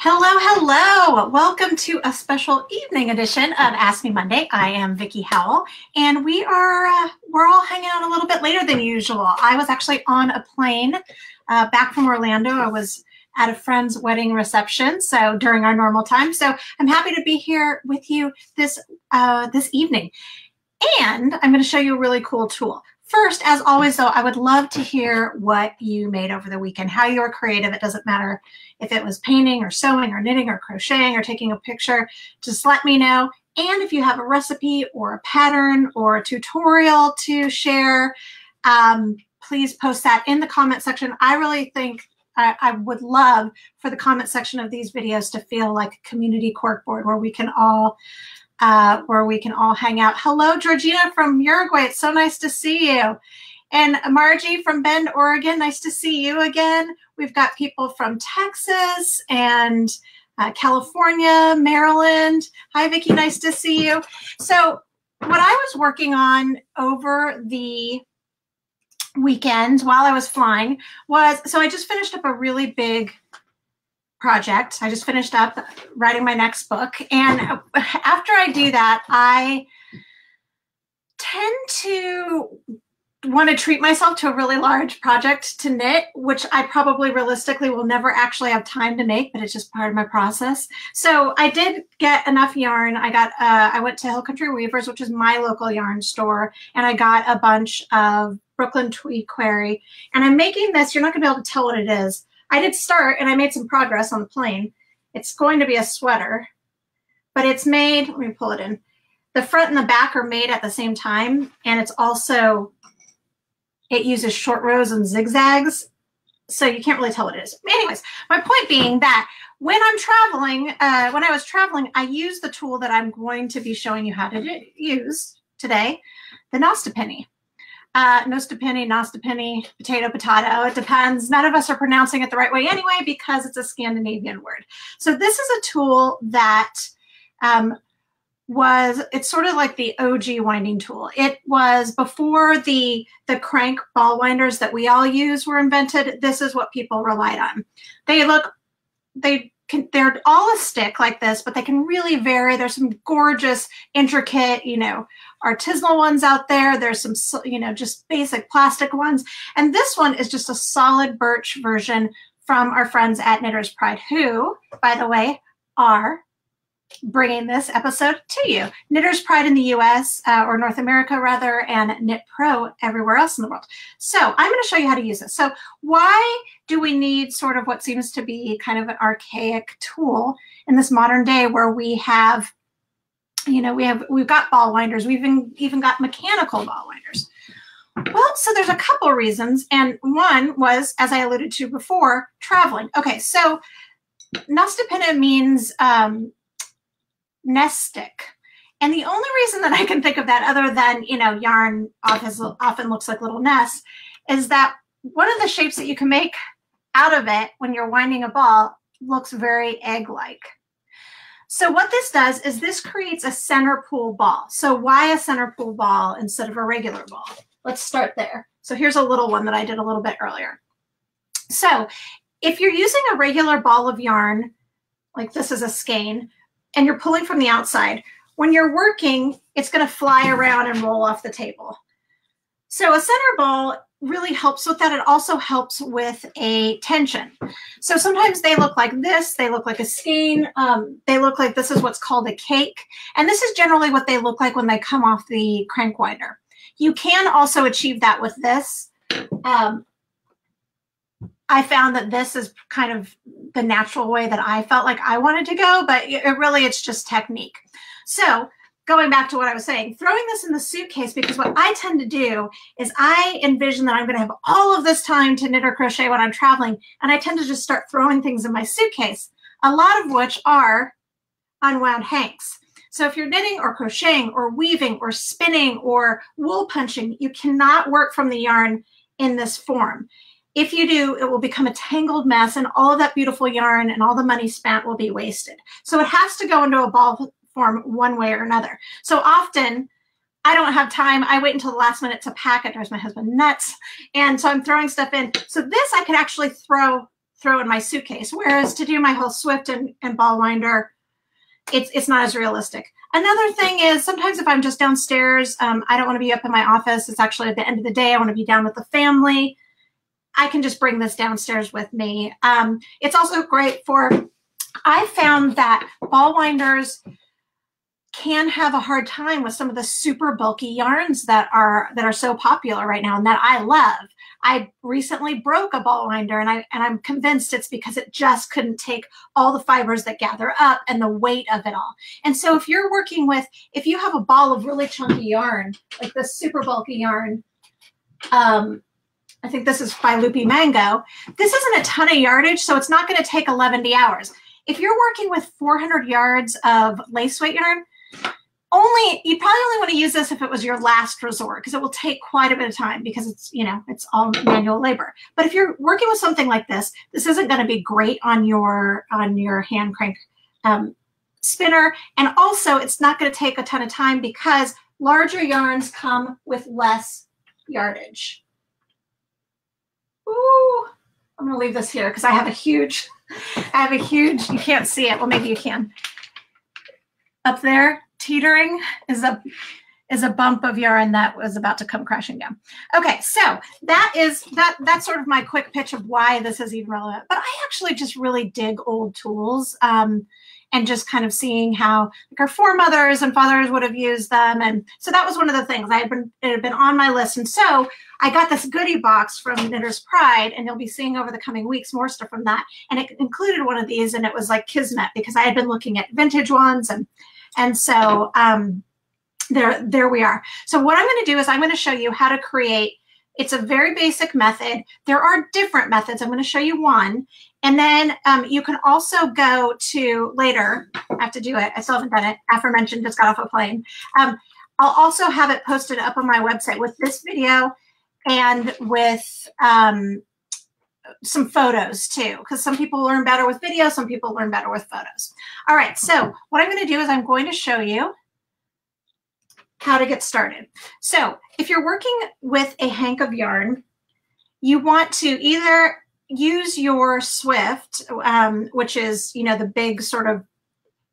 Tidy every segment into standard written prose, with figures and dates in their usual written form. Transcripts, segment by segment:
Hello, hello. Welcome to a special evening edition of Ask Me Monday. I am Vickie Howell, and we're all hanging out a little bit later than usual. I was actually on a plane back from Orlando. I was at a friend's wedding reception, so during our normal time. So I'm happy to be here with you this evening. And I'm going to show you a really cool tool. First, as always, though, I would love to hear what you made over the weekend, how you're creative. It doesn't matter if it was painting or sewing or knitting or crocheting or taking a picture. Just let me know. And if you have a recipe or a pattern or a tutorial to share, please post that in the comment section. I really think I would love for the comment section of these videos to feel like a community corkboard where we can all hang out. Hello, Georgina from Uruguay. It's so nice to see you. And Margie from Bend, Oregon. Nice to see you again. We've got people from Texas and California, Maryland. Hi, Vickie. Nice to see you. So what I was working on over the weekend while I was flying was, so I just finished up a really big project. I just finished up writing my next book. And after I do that, I tend to want to treat myself to a really large project to knit, which I probably realistically will never actually have time to make, but it's just part of my process. So I did get enough yarn. I went to Hill Country Weavers, which is my local yarn store, and I got a bunch of Brooklyn Tweed Query. And I'm making this, you're not gonna be able to tell what it is. I did start and I made some progress on the plane. It's going to be a sweater, but it's made, let me pull it in. The front and the back are made at the same time. And it's also, it uses short rows and zigzags. So you can't really tell what it is. Anyways, my point being that when I'm traveling, when I was traveling, I used the tool that I'm going to be showing you how to use today, the Nostepinne. Nostepinne, potato, potato. It depends. None of us are pronouncing it the right way anyway because it's a Scandinavian word. So this is a tool that it's sort of like the OG winding tool. It was before the crank ball winders that we all use were invented. This is what people relied on. They're all a stick like this, but they can really vary. There's some gorgeous, intricate, artisanal ones out there. There's some, just basic plastic ones. And this one is just a solid birch version from our friends at Knitter's Pride, who, by the way, are bringing this episode to you. Knitter's Pride in the US, or North America rather, and Knit Pro everywhere else in the world. So I'm going to show you how to use this. So why do we need sort of what seems to be kind of an archaic tool in this modern day where we have, we've got ball winders, we've even got mechanical ball winders? Well, so there's a couple reasons. And one was, as I alluded to before, traveling. Okay, so Nostepinne means nest stick. And the only reason that I can think of that, other than, yarn often looks like little nests, is that one of the shapes that you can make out of it when you're winding a ball looks very egg-like. So what this does is this creates a center pool ball. So why a center pool ball instead of a regular ball? Let's start there. So here's a little one that I did a little bit earlier. So if you're using a regular ball of yarn, like this is a skein, and you're pulling from the outside, when you're working, it's going to fly around and roll off the table. So a center ball really helps with that. It also helps with a tension. So sometimes they look like this. They look like a skein. They look like this is what's called a cake. And this is generally what they look like when they come off the crank winder. You can also achieve that with this. I found that this is kind of the natural way that I felt like I wanted to go, but it's just technique. So going back to what I was saying, throwing this in the suitcase, because what I tend to do is I envision that I'm going to have all of this time to knit or crochet when I'm traveling, and I tend to just start throwing things in my suitcase, a lot of which are unwound hanks. So if you're knitting or crocheting or weaving or spinning or wool punching, you cannot work from the yarn in this form. If you do, it will become a tangled mess, and all of that beautiful yarn and all the money spent will be wasted. So it has to go into a ball form one way or another. So often I don't have time. I wait until the last minute to pack. It drives my husband nuts. And so I'm throwing stuff in. So this I could actually throw throw in my suitcase. Whereas to do my whole Swift and ball winder, it's not as realistic. Another thing is sometimes if I'm just downstairs, I don't want to be up in my office. It's actually at the end of the day. I want to be down with the family. I can just bring this downstairs with me. It's also great for, I found that ball winders can have a hard time with some of the super bulky yarns that are so popular right now and that I love. I recently broke a ball winder and I'm convinced it's because it just couldn't take all the fibers that gather up and the weight of it all. And so if you're working with, if you have a ball of really chunky yarn, like this super bulky yarn, I think this is by Loopy Mango, this isn't a ton of yardage, so it's not going to take 11 hours. If you're working with 400 yards of lace weight yarn, you probably only want to use this if it was your last resort, because it will take quite a bit of time because it's, you know, it's all manual labor. But if you're working with something like this isn't going to be great on your hand crank spinner. And also it's not going to take a ton of time because larger yarns come with less yardage. Ooh, I'm going to leave this here because I have a huge, you can't see it. Well, maybe you can. Up there, teetering is a bump of yarn that was about to come crashing down. Okay, so that's sort of my quick pitch of why this is even relevant. But I actually just really dig old tools and just kind of seeing how like our foremothers and fathers would have used them. And so that was one of the things it had been on my list. And so I got this goodie box from Knitter's Pride, and you'll be seeing over the coming weeks more stuff from that. And it included one of these, and it was like Kismet because I had been looking at vintage ones, and so there we are. So what I'm going to do is I'm going to show you how to create. It's a very basic method. There are different methods. I'm going to show you one. And then you can also go to later. I have to do it. I still haven't done it. Aforementioned, just got off a plane. I'll also have it posted up on my website with this video and with some photos too, because some people learn better with video, some people learn better with photos. All right, so what I'm going to do is I'm going to show you how to get started. So if you're working with a hank of yarn, you want to either use your Swift, which is, you know, the big sort of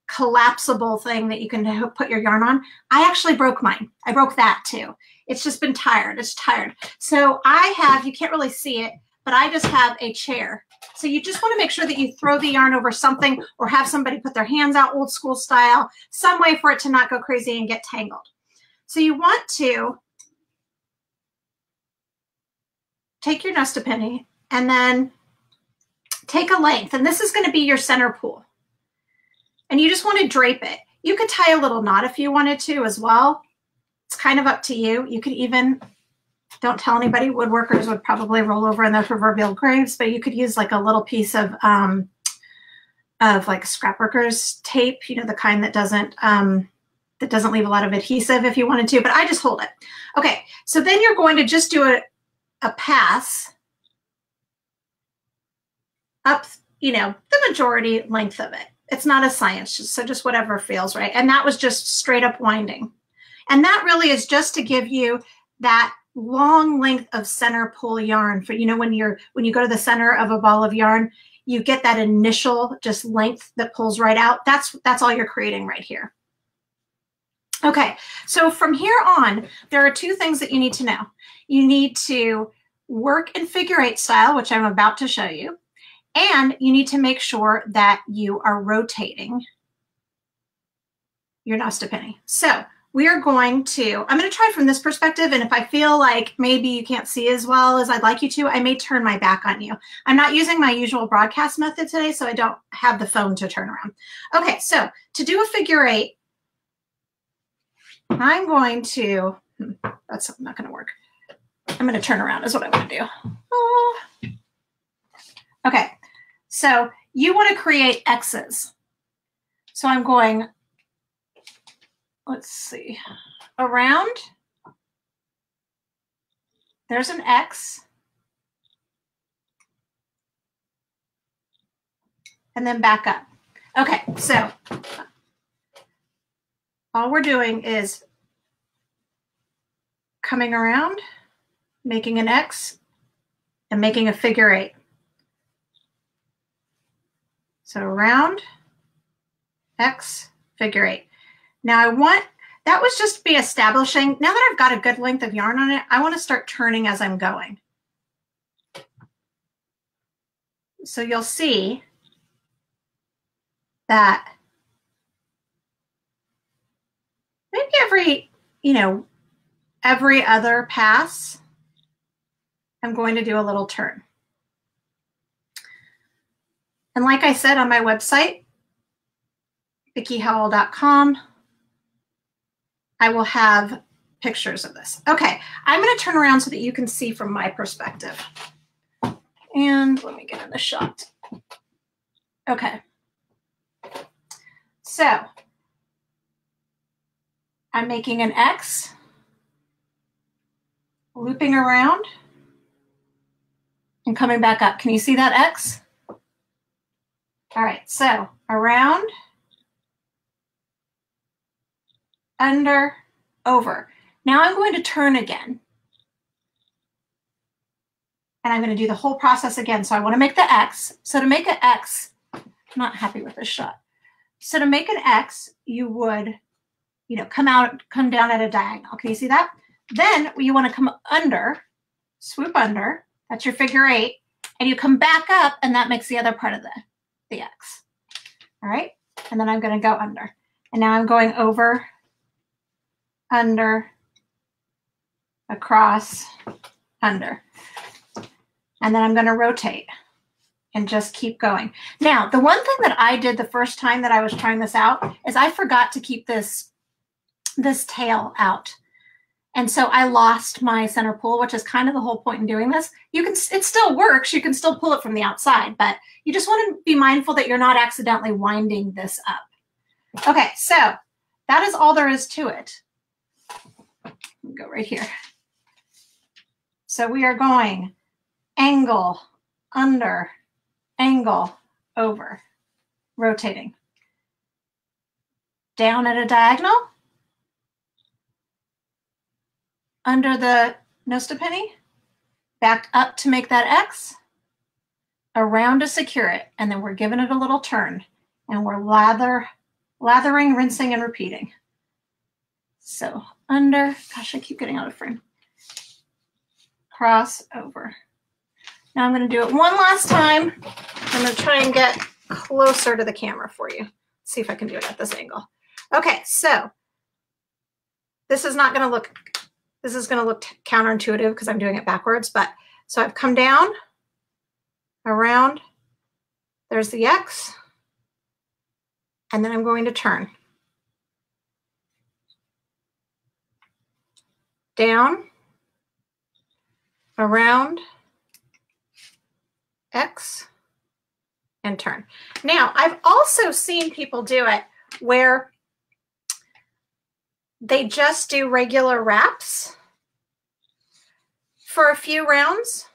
collapsible thing that you can put your yarn on. I actually broke mine. I broke that too. It's just been tired. It's tired. So I have, you can't really see it, but I just have a chair. So you just want to make sure that you throw the yarn over something or have somebody put their hands out old school style, some way for it to not go crazy and get tangled. So you want to take your Nostepinne and then take a length, and this is going to be your center pool. And you just want to drape it. You could tie a little knot if you wanted to as well. It's kind of up to you. You could even, don't tell anybody, woodworkers would probably roll over in their proverbial graves, but you could use like a little piece of like scrapworkers tape, you know, the kind that doesn't leave a lot of adhesive if you wanted to, but I just hold it. Okay, so then you're going to just do a pass up, you know, the majority length of it. It's not a science, so just whatever feels right. And that was just straight up winding. And that really is just to give you that long length of center pull yarn for, you know, when you go to the center of a ball of yarn, you get that initial just length that pulls right out. That's all you're creating right here. Okay, so from here on, there are two things that you need to know. You need to work in figure 8 style, which I'm about to show you, and you need to make sure that you are rotating your Nostepinne. So we are going to, I'm going to try from this perspective, and if I feel like maybe you can't see as well as I'd like you to, I may turn my back on you. I'm not using my usual broadcast method today, so I don't have the phone to turn around. Okay, so to do a figure 8, I'm going to, that's not going to work. I'm going to turn around is what I want to do. Oh. Okay, so you want to create X's. So I'm going, let's see, around, there's an X, and then back up. Okay, so all we're doing is coming around, making an X, and making a figure 8. So round, X, figure 8. Now I want, that was just be establishing. Now that I've got a good length of yarn on it, I want to start turning as I'm going. So you'll see that maybe every, every other pass, I'm going to do a little turn. And like I said on my website, VickieHowell.com, I will have pictures of this. Okay, I'm going to turn around so that you can see from my perspective. And let me get in the shot. Okay. So I'm making an X, looping around, and coming back up. Can you see that X? All right, so around, under, over. Now I'm going to turn again. And I'm going to do the whole process again. So I want to make the X. So to make an X, I'm not happy with this shot. So to make an X, you would, come down at a diagonal. Can you see that? Then you want to come under, swoop under. That's your figure 8. And you come back up, and that makes the other part of the X. All right? And then I'm going to go under. And now I'm going over, under, across, under. And then I'm going to rotate and just keep going. Now, the one thing that I did the first time that I was trying this out is I forgot to keep this tail out. And so I lost my center pull, which is kind of the whole point in doing this. It still works. You can still pull it from the outside, but you just want to be mindful that you're not accidentally winding this up. Okay, so that is all there is to it. Go right here. So we are going angle, under, angle, over, rotating. Down at a diagonal, under the Nostepinne, back up to make that X, around to secure it, and then we're giving it a little turn, and we're lathering, rinsing, and repeating. So under, gosh, I keep getting out of frame. Cross over. Now I'm going to do it one last time. I'm going to try and get closer to the camera for you. See if I can do it at this angle. Okay, so this is not going to look, this is going to look counterintuitive because I'm doing it backwards, but so I've come down, around, there's the X, and then I'm going to turn. Down, around, X, and turn. Now, I've also seen people do it where they just do regular wraps for a few rounds.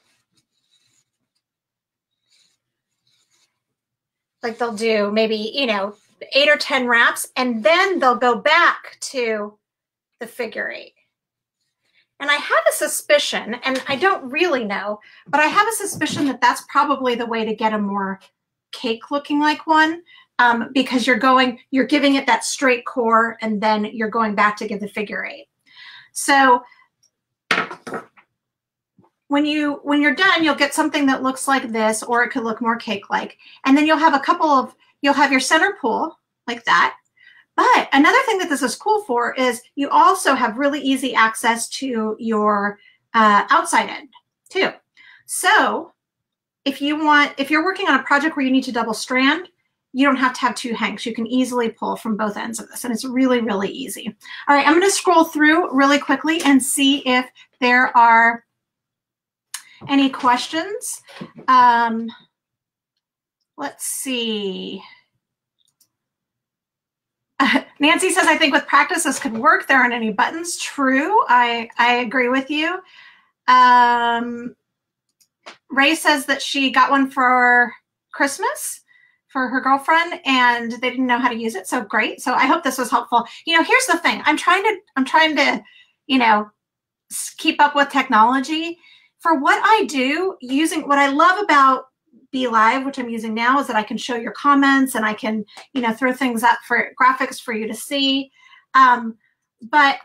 Like they'll do maybe, 8 or 10 wraps, and then they'll go back to the figure 8. And I have a suspicion, and I don't really know, but I have a suspicion that that's probably the way to get a more cake looking like one, because you're giving it that straight core, and then you're going back to give the figure 8. So when you're done, you'll get something that looks like this, or it could look more cake-like. And then you'll have you'll have your center pull like that. But another thing that this is cool for is you also have really easy access to your outside end too. So if you're working on a project where you need to double strand, you don't have to have 2 hanks. You can easily pull from both ends of this, and it's really, really easy. All right, I'm going to scroll through really quickly and see if there are any questions. Let's see. Nancy says, I think with practice this could work. There aren't any buttons. True. I agree with you. Ray says that she got one for Christmas for her girlfriend and they didn't know how to use it. So great. So I hope this was helpful. Here's the thing. I'm trying to, keep up with technology. For what I do, what I love about Be Live, which I'm using now, is that I can show your comments and I can, you know, throw things up for graphics for you to see. But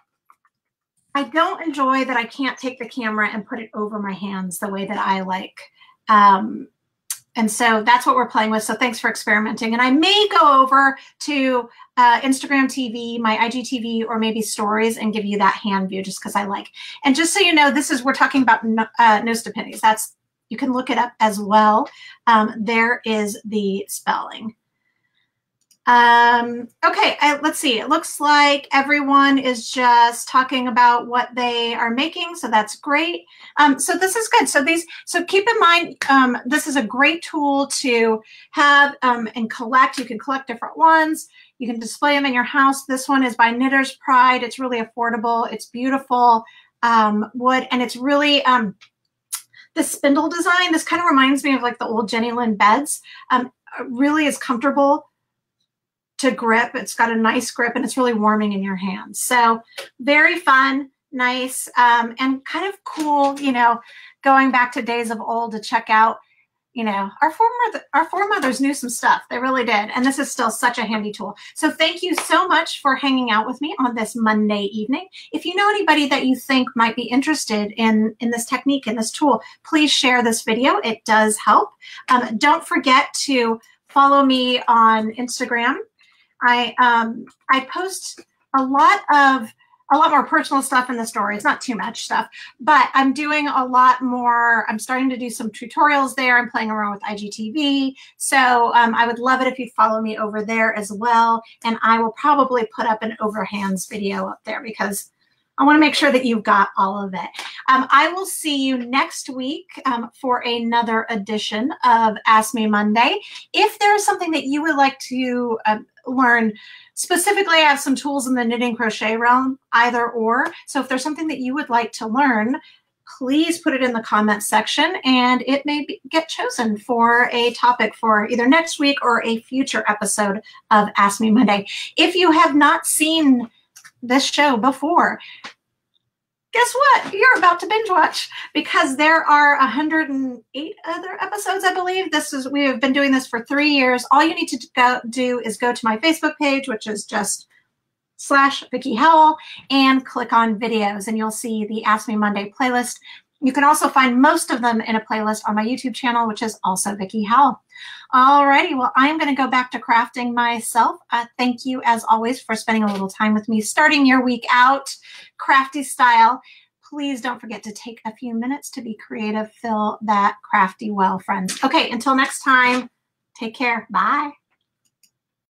I don't enjoy that I can't take the camera and put it over my hands the way that I like. And so that's what we're playing with. So thanks for experimenting. And I may go over to Instagram TV, my IGTV, or maybe stories and give you that hand view just because I like. And just so you know, we're talking about Nostepinne. You can look it up as well. There is the spelling. Okay, let's see. It looks like everyone is just talking about what they are making, so that's great. So this is good. So keep in mind, this is a great tool to have and collect. You can collect different ones. You can display them in your house. This one is by Knitter's Pride. It's really affordable. It's beautiful wood, and it's really the spindle design. This kind of reminds me of like the old Jenny Lind beds. Really is comfortable to grip. It's got a nice grip and it's really warming in your hands. So very fun, nice, and kind of cool, you know, going back to days of old to check out, you know, our foremothers knew some stuff. They really did. And this is still such a handy tool. So thank you so much for hanging out with me on this Monday evening. If you know anybody that you think might be interested in this technique and this tool, please share this video. It does help. Don't forget to follow me on Instagram. I post a lot more personal stuff in the stories, not too much stuff, but I'm doing a lot more. I'm starting to do some tutorials there. I'm playing around with IGTV. So I would love it if you'd follow me over there as well. And I will probably put up an overhands video up there because I want to make sure that you've got all of it. I will see you next week for another edition of Ask Me Monday. If there is something that you would like to learn, specifically, I have some tools in the knitting crochet realm, either or. So if there's something that you would like to learn, please put it in the comments section and it may get chosen for a topic for either next week or a future episode of Ask Me Monday. If you have not seen this show before, guess what? You're about to binge watch because there are 108 other episodes, I believe. We have been doing this for 3 years. All you need to do is go to my Facebook page, which is just /Vickie Howell, and click on videos, and you'll see the Ask Me Monday playlist. You can also find most of them in a playlist on my YouTube channel, which is also Vickie Howell. Alrighty, well, I'm going to go back to crafting myself. Thank you, as always, for spending a little time with me, starting your week out crafty style. Please don't forget to take a few minutes to be creative. Fill that crafty well, friends. Okay, until next time, take care. Bye.